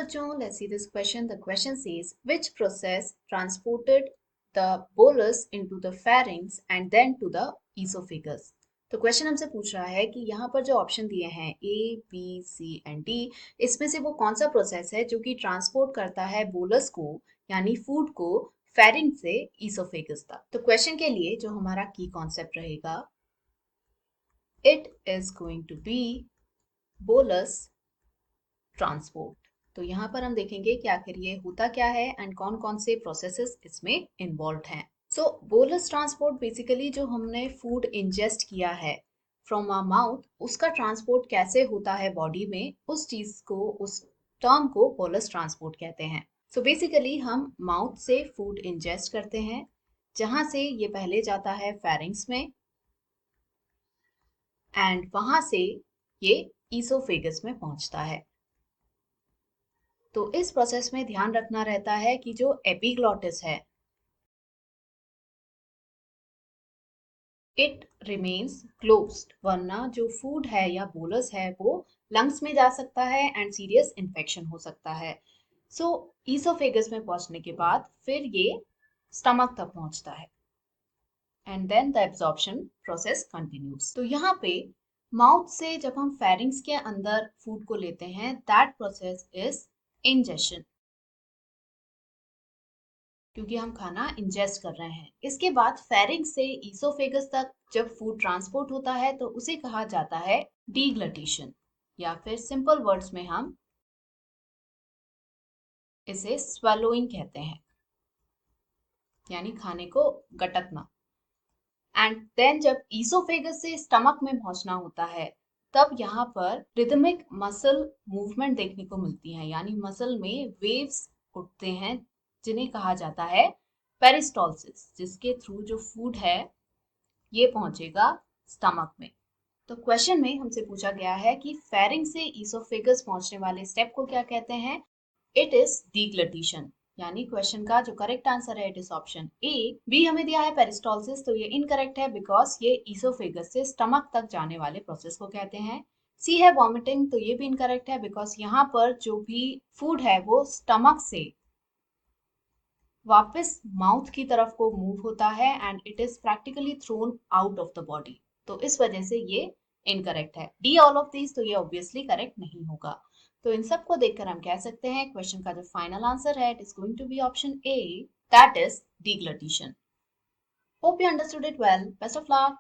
बच्चों, let's see this question. The question says, which process transported the bolus into the pharynx and then to the esophagus? तो question हमसे पूछ रहा है कि यहाँ पर जो ऑप्शन दिए हैं ए, बी, सी एंड डी, इसमें से वो कौन सा प्रोसेस है जो कि ट्रांसपोर्ट करता है बोलस को यानी फूड को फेरिंक्स से ईसोफेगस तक। तो क्वेश्चन के लिए जो हमारा की कॉन्सेप्ट रहेगा, it is going to be bolus transport. तो यहाँ पर हम देखेंगे कि आखिर ये होता क्या है एंड कौन कौन से प्रोसेसेस इसमें इन्वॉल्व हैं। सो बोलस ट्रांसपोर्ट बेसिकली जो हमने फूड इंजेस्ट किया है फ्रॉम आवर माउथ, उसका ट्रांसपोर्ट कैसे होता है बॉडी में, उस चीज को, उस टर्म को बोलस ट्रांसपोर्ट कहते हैं। सो बेसिकली हम माउथ से फूड इंजेस्ट करते हैं, जहां से ये पहले जाता है फेरिंग्स में एंड वहां से ये ईसोफेगस में पहुंचता है। तो इस प्रोसेस में ध्यान रखना रहता है कि जो एपिग्लॉटिस है, इट रिमेन्स क्लोज्ड, वरना जो फूड है या बोलस है वो लंग्स में जा सकता है एंड सीरियस इन्फेक्शन हो सकता है। सो ईसोफेगस में पहुंचने के बाद फिर ये स्टमक तक पहुंचता है and then the absorption process continues. तो यहाँ पे माउथ से जब हम फेरिंग्स के अंदर फूड को लेते हैं, दैट प्रोसेस इज इंजेशन, क्योंकि हम खाना इंजेस्ट कर रहे हैं। इसके बाद फेरिंग्स से ईसोफेगस तक जब फूड ट्रांसपोर्ट होता है तो उसे कहा जाता है डीग्लटीशन, या फिर सिंपल वर्ड्स में हम इसे स्वेलोइंग कहते हैं, यानी खाने को गटकना। एंड देन जब ईसोफेगस से स्टमक में पहुंचना होता है, तब यहाँ पर रिदमिक मसल मूवमेंट देखने को मिलती है, यानी मसल में वेव्स उठते हैं जिन्हें कहा जाता है पेरिस्टॉलसिस, जिसके थ्रू जो फूड है ये पहुंचेगा स्टमक में। तो क्वेश्चन में हमसे पूछा गया है कि फेरिंग से ईसोफेगस पहुंचने वाले स्टेप को क्या कहते हैं। इट इज डीग्लटीशन, यानी क्वेश्चन का जो करेक्ट आंसर है it is option A. B हमें दिया है पेरिस्टॉलसिस, तो ये इनकरेक्ट है बिकॉज ये ईसोफेगस से स्टमक तक जाने वाले प्रोसेस को कहते हैं। सी है वॉमिटिंग, तो ये भी इनकरेक्ट है बिकॉज यहाँ पर जो भी फूड है वो स्टमक से वापस माउथ की तरफ को मूव होता है and it is practically thrown out of the body, तो इस वजह से ये इनकरेक्ट है। डी ऑल ऑफ दीज, तो ये ऑब्वियसली करेक्ट नहीं होगा। तो इन सब को देखकर हम कह सकते हैं क्वेश्चन का जो फाइनल आंसर है it is going to be option A, that is deglutition. Hope you understood it well, best of luck.